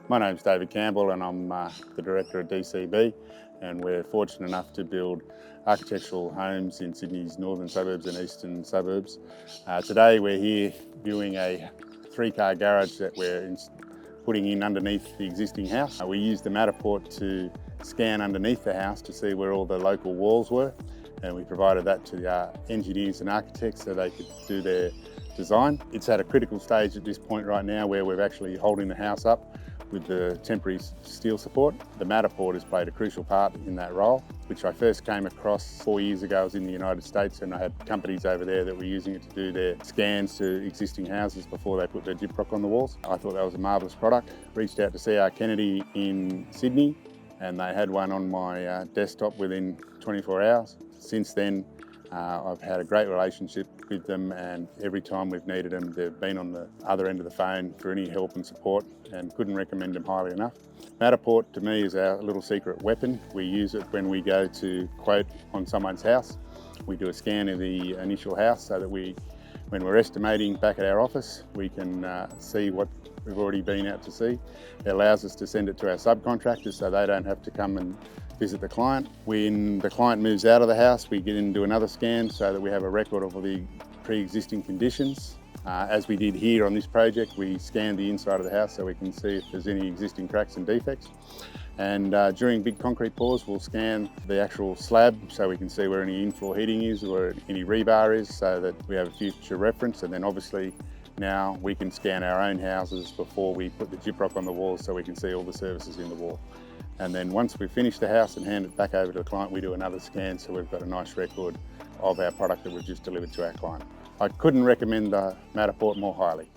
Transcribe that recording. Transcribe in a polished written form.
My name's David Campbell and I'm the Director at DCB, and we're fortunate enough to build architectural homes in Sydney's northern suburbs and eastern suburbs. Today we're here viewing a 3-car garage that we're putting in underneath the existing house. We used the Matterport to scan underneath the house to see where all the local walls were, and we provided that to the engineers and architects so they could do their design. It's at a critical stage at this point right now where we're actually holding the house up with the temporary steel support. The Matterport has played a crucial part in that role, which I first came across 4 years ago. I was in the United States and I had companies over there that were using it to do their scans to existing houses before they put their gyprock on the walls. I thought that was a marvellous product. Reached out to C.R. Kennedy in Sydney and they had one on my desktop within 24 hours. Since then, I've had a great relationship with them, and every time we've needed them, they've been on the other end of the phone for any help and support, and couldn't recommend them highly enough. Matterport to me is our little secret weapon. We use it when we go to quote on someone's house. We do a scan of the initial house so that when we're estimating back at our office, we can see what we've already been out to see. It allows us to send it to our subcontractors so they don't have to come and visit the client. When the client moves out of the house, we get in and do another scan so that we have a record of all the pre-existing conditions. As we did here on this project, we scanned the inside of the house so we can see if there's any existing cracks and defects. And during big concrete pours, we'll scan the actual slab so we can see where any in-floor heating is or any rebar is, so that we have a future reference. And then obviously now we can scan our own houses before we put the gyprock on the walls so we can see all the services in the wall. And then once we finish the house and hand it back over to the client, we do another scan so we've got a nice record of our product that we've just delivered to our client. I couldn't recommend the Matterport more highly.